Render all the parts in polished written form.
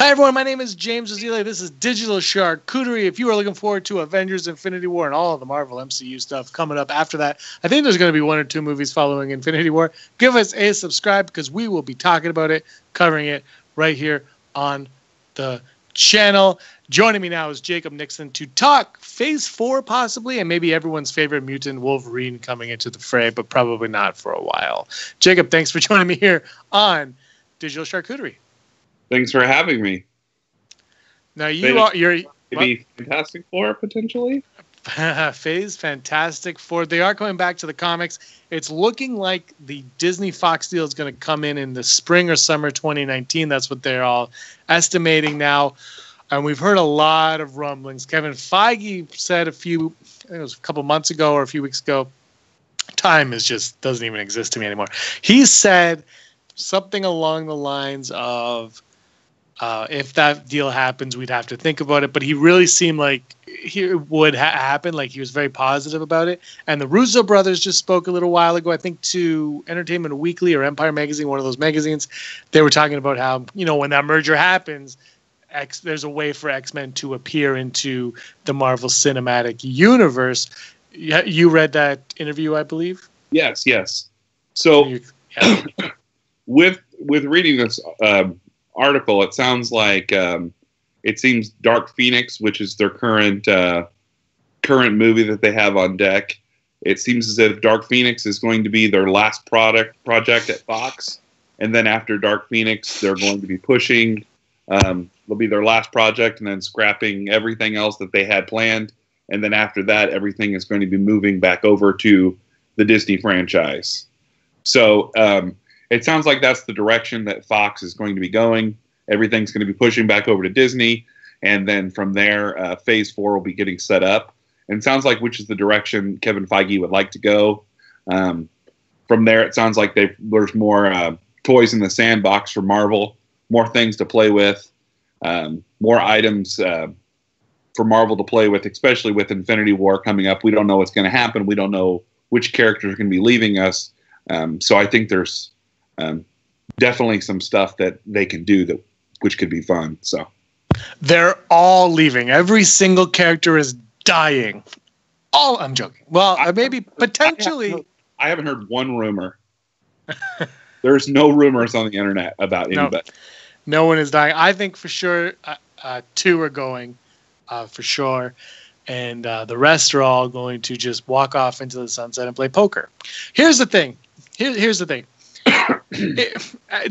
Hi everyone, my name is James Azile. This is Digital Charcuterie. If you are looking forward to Avengers Infinity War and all of the Marvel MCU stuff coming up after that, I think there's going to be 1 or 2 movies following Infinity War. Give us a subscribe because we will be talking about it, covering it right here on the channel. Joining me now is Jacob Nixon to talk Phase 4 possibly, and maybe everyone's favorite mutant Wolverine coming into the fray, but probably not for a while. Jacob, thanks for joining me here on Digital Charcuterie. Thanks for having me. Now you're maybe Fantastic Four potentially. Phase Fantastic Four. They are coming back to the comics. It's looking like the Disney Fox deal is going to come in the spring or summer 2019. That's what they're all estimating now. And we've heard a lot of rumblings. Kevin Feige said I think it was a couple months ago or a few weeks ago, time doesn't even exist to me anymore. He said something along the lines of, if that deal happens, we'd have to think about it. But he really seemed like it would happen. Like he was very positive about it. And the Russo brothers just spoke a little while ago, I think, to Entertainment Weekly or Empire Magazine, one of those magazines. They were talking about how, when that merger happens, there's a way for XMen to appear into the Marvel Cinematic Universe. You read that interview, I believe? Yes. So with reading this article, it sounds like it seems Dark Phoenix, which is their current movie that they have on deck. It seems as if Dark Phoenix is going to be their last project at Fox, and then after Dark Phoenix, they're going to be pushing. Will be their last project, and then scrapping everything else that they had planned. And then after that, everything is going to be moving back over to the Disney franchise. So it sounds like that's the direction that Fox is going to be going. Everything's going to be pushing back over to Disney. And then from there, Phase 4 will be getting set up. And it sounds like which is the direction Kevin Feige would like to go. From there, it sounds like there's more toys in the sandbox for Marvel, more things to play with, more items for Marvel to play with, especially with Infinity War coming up. We don't know what's going to happen. We don't know which characters are going to be leaving us. So I think there's definitely some stuff that they can do which could be fun. So they're all leaving. Every single character is dying. I'm joking. Well, maybe potentially. I haven't heard one rumor. There's no rumors on the internet about anybody. No one is dying. I think for sure 2 are going, for sure. And the rest are all going to just walk off into the sunset and play poker. Here's the thing. Here's the thing.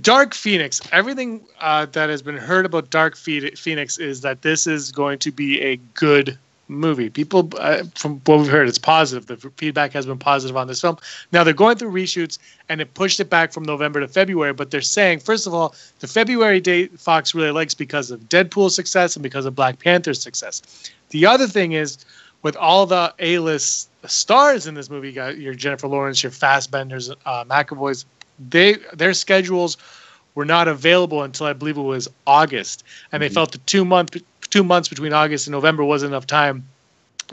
Dark Phoenix, everything that has been heard about Dark Phoenix is that this is going to be a good movie. People, from what we've heard, it's positive. The feedback has been positive on this film. Now, they're going through reshoots, and it pushed it back from November to February, but they're saying, first of all, the February date Fox really likes because of Deadpool's success and because of Black Panther's success. The other thing is, with all the A-list stars in this movie, you got your Jennifer Lawrence, your Fassbenders, McAvoys, their schedules were not available until I believe it was August, and they felt the 2 months between August and November wasn't enough time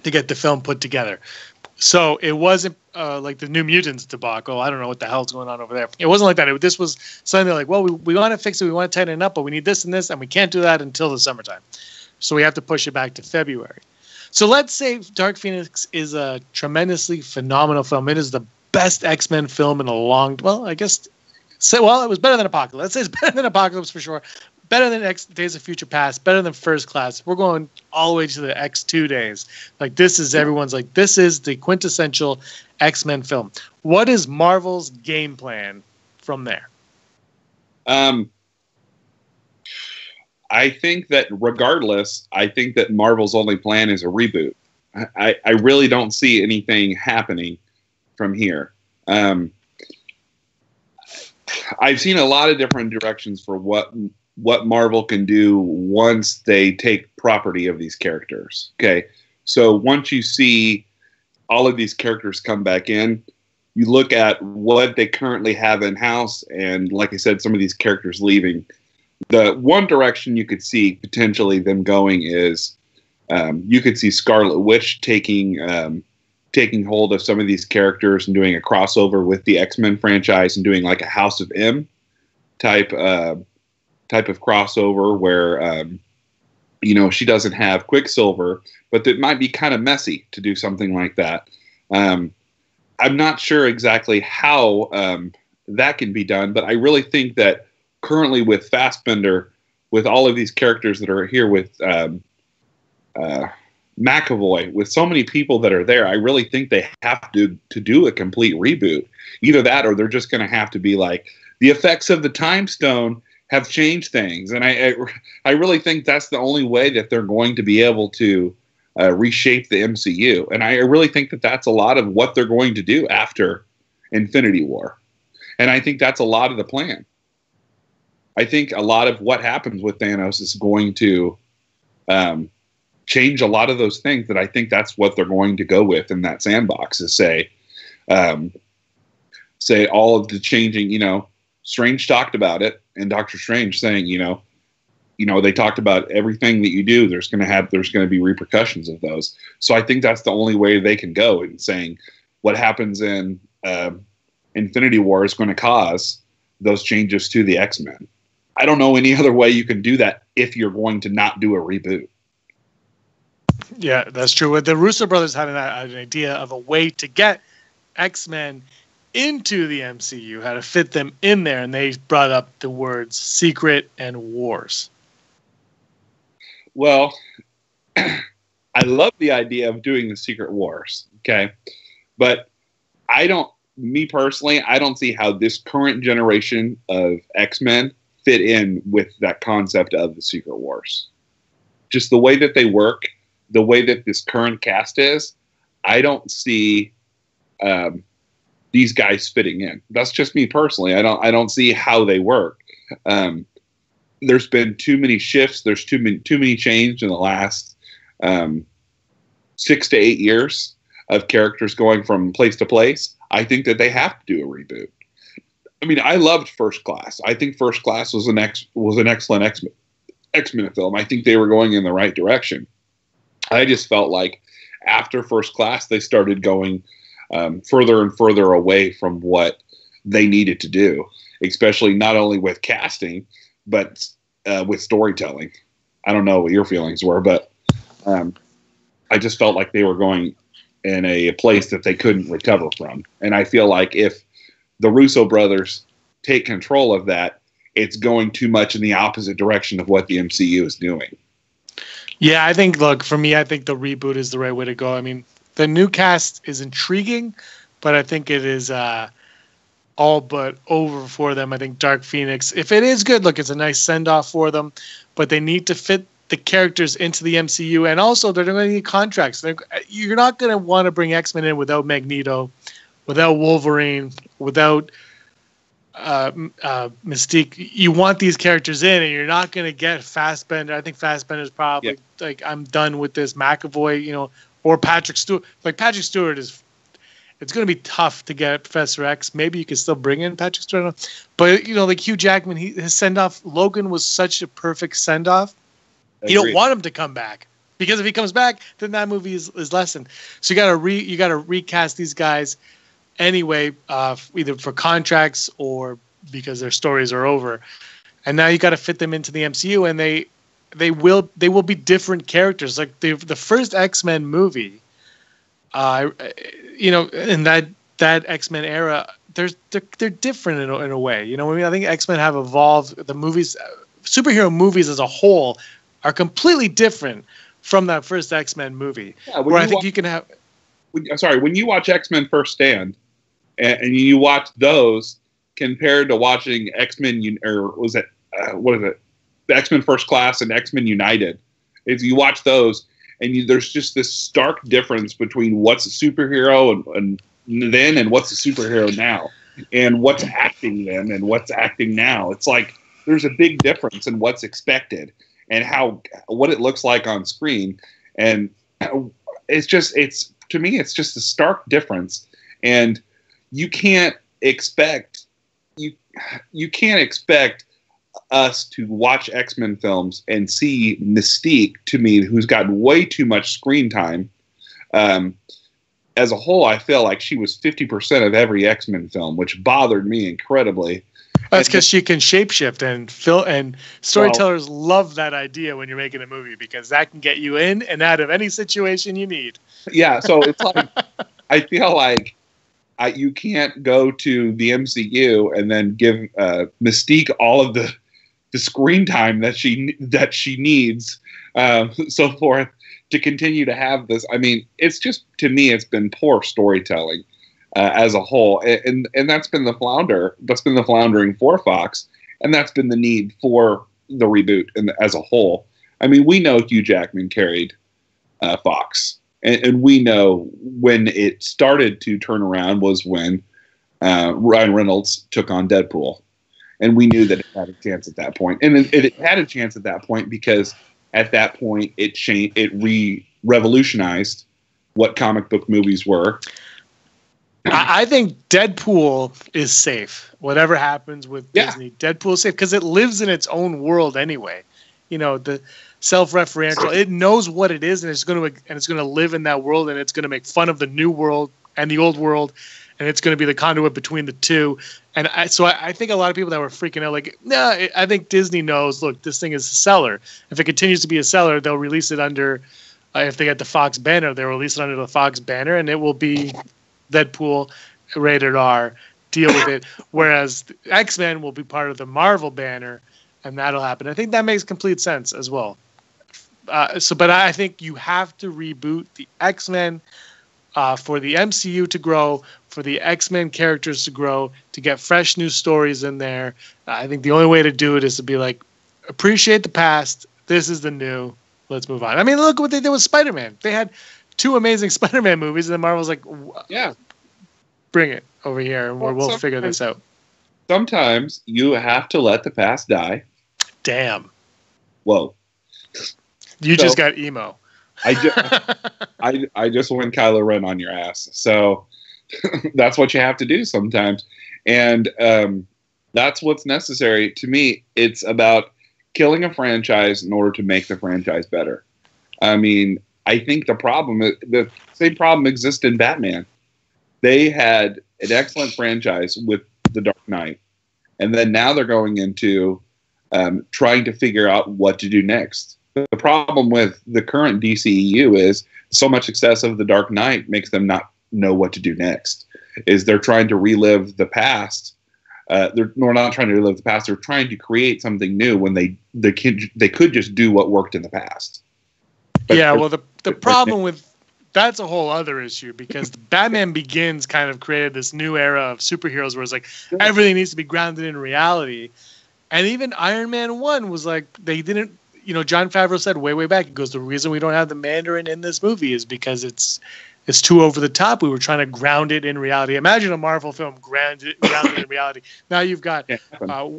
to get the film put together. So it wasn't like the New Mutants debacle. I don't know what the hell's going on over there. It wasn't like that. This was something like, well, we want to fix it, we want to tighten it up, but we need this and this, and we can't do that until the summertime. So we have to push it back to February. So let's say Dark Phoenix is a tremendously phenomenal film. It is the best X-Men film in a long, well, I guess, it was better than Apocalypse. Let's say it's better than Apocalypse for sure. Better than Days of Future Past, better than First Class. We're going all the way to the X2 days. Like, this is the quintessential X-Men film. What is Marvel's game plan from there? I think that regardless, I think that Marvel's only plan is a reboot. I really don't see anything happening from here. I've seen a lot of different directions for what Marvel can do once they take property of these characters. Okay, so once you see all of these characters come back in, you look at what they currently have in-house, and like I said, some of these characters leaving. The one direction you could see potentially them going is you could see Scarlet Witch taking hold of some of these characters and doing a crossover with the X-Men franchise and doing like a House of M type type of crossover where, she doesn't have Quicksilver, but it might be kind of messy to do something like that. I'm not sure exactly how that can be done, but I really think that currently with Fassbender, with all of these characters that are here with McAvoy, with so many people that are there, I really think they have to do a complete reboot. Either that, or they're just going to have to be like, the effects of the Time Stone have changed things, and I really think that's the only way that they're going to be able to reshape the MCU. And I really think that that's a lot of what they're going to do after Infinity War, and I think that's a lot of the plan. I think a lot of what happens with Thanos is going to change a lot of those things. That I think that's what they're going to go with in that sandbox, is say all of the changing. Strange talked about it, and Doctor Strange saying, they talked about everything that you do. There's going to be repercussions of those. So I think that's the only way they can go, in saying what happens in Infinity War is going to cause those changes to the X-Men. I don't know any other way you can do that if you're going to not do a reboot. Yeah, that's true. The Russo brothers had an idea of a way to get X-Men into the MCU, how to fit them in there, and they brought up the words secret and wars. Well, I love the idea of doing the Secret Wars, okay? But me personally, I don't see how this current generation of X-Men fit in with that concept of the Secret Wars. Just the way that they work, the way that this current cast is, I don't see these guys fitting in. That's just me personally. I don't see how they work. There's been too many shifts. There's too many change in the last 6 to 8 years of characters going from place to place. I think that they have to do a reboot. I mean, I loved First Class. I think First Class was an excellent X-Men film. I think they were going in the right direction. I just felt like after First Class, they started going further and further away from what they needed to do, especially not only with casting, but with storytelling. I don't know what your feelings were, but I just felt like they were going in a place that they couldn't recover from. And I feel like if the Russo brothers take control of that, it's going too much in the opposite direction of what the MCU is doing. Yeah, I think the reboot is the right way to go. I mean, the new cast is intriguing, but I think it is all but over for them. I think Dark Phoenix, if it is good, look, it's a nice send-off for them, but they need to fit the characters into the MCU, and also they're going to need contracts. You're not going to want to bring X-Men in without Magneto, without Wolverine, without Mystique. You want these characters in, and you're not going to get Fassbender. I think Fassbender's probably like, I'm done with this. McAvoy, or Patrick Stewart. Like, Patrick Stewart it's going to be tough to get Professor X. Maybe you can still bring in Patrick Stewart, but like Hugh Jackman, his send off, Logan was such a perfect send off. You don't want him to come back, because if he comes back, then that movie is lessened. So you got to recast these guys anyway, either for contracts or because their stories are over. And now you got to fit them into the MCU, and they will be different characters. Like the first X-Men movie, in that X-Men era, they're different in a way. You know what I mean? I think X-Men have evolved. The movies, superhero movies as a whole, are completely different from that first X-Men movie. Yeah, when you watch X-Men First Stand, and you watch those compared to watching X-Men, or was it the X-Men First Class and X-Men United, if you watch those, and there's just this stark difference between what's a superhero and then and what's a superhero now, and what's acting then and what's acting now. It's like there's a big difference in what's expected and what it looks like on screen, and to me it's just a stark difference, and you can't expect us to watch X-Men films and see Mystique, to me, who's gotten way too much screen time. As a whole, I feel like she was 50% of every X-Men film, which bothered me incredibly. That's because she can shapeshift, and storytellers love that idea when you're making a movie, because that can get you in and out of any situation you need. Yeah, so it's like I feel like you can't go to the MCU and then give Mystique all of the screen time that she needs, so forth, to continue to have this. I mean, it's just, to me, it's been poor storytelling as a whole, and that's been the flounder. That's been the floundering for Fox, and that's been the need for the reboot as a whole. I mean, we know Hugh Jackman carried Fox, and we know when it started to turn around was when Ryan Reynolds took on Deadpool, and we knew that it had a chance at that point, and it had a chance at that point because at that point it changed, it revolutionized what comic book movies were. I think Deadpool is safe. Whatever happens with Disney, Deadpool is safe because it lives in its own world anyway. You know, the self-referential. It knows what it is, and it's going to live in that world, and it's going to make fun of the new world and the old world, and it's going to be the conduit between the two. And so I think a lot of people that were freaking out, like, I think Disney knows, look, this thing is a seller. If it continues to be a seller, they'll release it under, if they get the Fox banner, they'll release it under the Fox banner, and it will be Deadpool, rated R, deal with it. Whereas X-Men will be part of the Marvel banner, and that'll happen. I think that makes complete sense as well. But I think you have to reboot the X-Men for the MCU to grow, for the X-Men characters to grow, to get fresh new stories in there. I think the only way to do it is to be like, appreciate the past. This is the new. Let's move on. I mean, look what they did with Spider-Man. They had 2 amazing Spider-Man movies, and then Marvel's like, yeah, bring it over here, and we'll figure this out. Sometimes you have to let the past die. Damn. Whoa. You just got emo. I just went Kylo Ren on your ass. So that's what you have to do sometimes. And that's what's necessary. To me, it's about killing a franchise in order to make the franchise better. I mean, I think the same problem exists in Batman. They had an excellent franchise with The Dark Knight, and then now they're going into trying to figure out what to do next. The problem with the current DCEU is so much success of The Dark Knight makes them not know what to do next. Is they're trying to relive the past. They're not trying to relive the past. They're trying to create something new when they could just do what worked in the past. But yeah, well, the problem with that's a whole other issue, because Batman Begins kind of created this new era of superheroes where it's like everything needs to be grounded in reality. And even Iron Man 1 was like, they didn't, Jon Favreau said way back, he goes, the reason we don't have the Mandarin in this movie is because it's too over the top. We were trying to ground it in reality. Imagine a Marvel film grounded in reality. Now you've got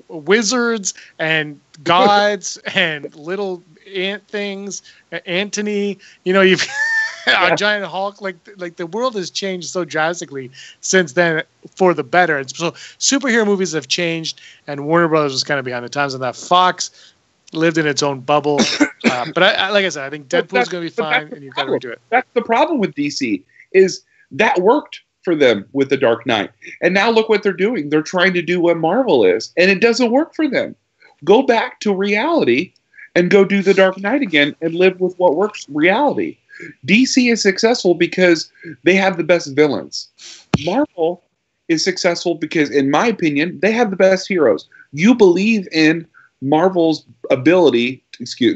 wizards and gods and little ant things, Antony, you've a giant Hulk. Like the world has changed so drastically since then for the better. And so superhero movies have changed, and Warner Brothers was kind of behind the times on that. Fox lived in its own bubble. But like I said, I think Deadpool's going to be fine, and you've got to redo it. That's the problem with DC, is that worked for them with The Dark Knight. And now look what they're doing. They're trying to do what Marvel is, and it doesn't work for them. Go back to reality and go do The Dark Knight again and live with what works reality. DC is successful because they have the best villains. Marvel is successful because, in my opinion, they have the best heroes. You believe in Marvel's ability,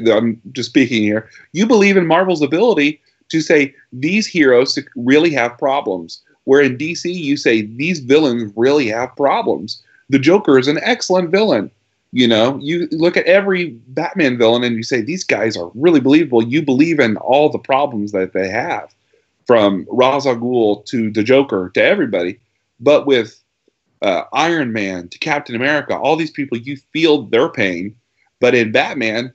I'm just speaking here, you believe in Marvel's ability to say these heroes really have problems. Where in DC, you say these villains really have problems. The Joker is an excellent villain. You look at every Batman villain and you say, these guys are really believable. You believe in all the problems that they have, from Ra's al Ghul to the Joker to everybody. But with Iron Man to Captain America, all these people, you feel their pain. But in Batman,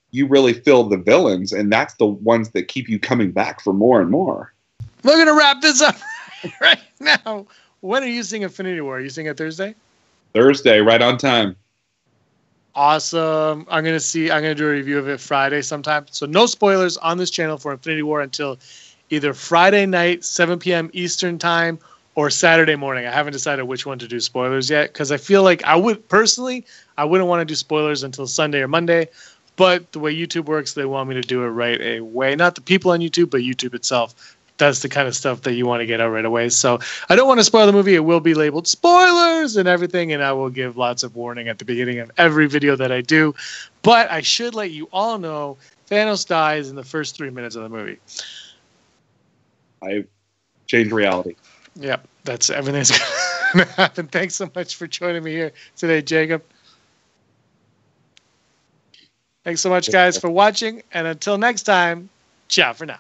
you really feel the villains, and that's the ones that keep you coming back for more and more. We're going to wrap this up right now. When are you seeing Infinity War? Are you seeing it Thursday? Thursday, right on time. Awesome. I'm going to do a review of it Friday sometime. So no spoilers on this channel for Infinity War until either Friday night, 7 p.m. Eastern time, or Saturday morning. I haven't decided which one to do spoilers yet, because I feel like I wouldn't want to do spoilers until Sunday or Monday. But the way YouTube works, they want me to do it right away. Not the people on YouTube, but YouTube itself. That's the kind of stuff that you want to get out right away. So I don't want to spoil the movie. It will be labeled spoilers and everything, and I will give lots of warning at the beginning of every video that I do. But I should let you all know Thanos dies in the first 3 minutes of the movie. I changed reality. Yep, that's everything's going to happen. Thanks so much for joining me here today, Jacob. Thanks so much, guys, for watching. And until next time, ciao for now.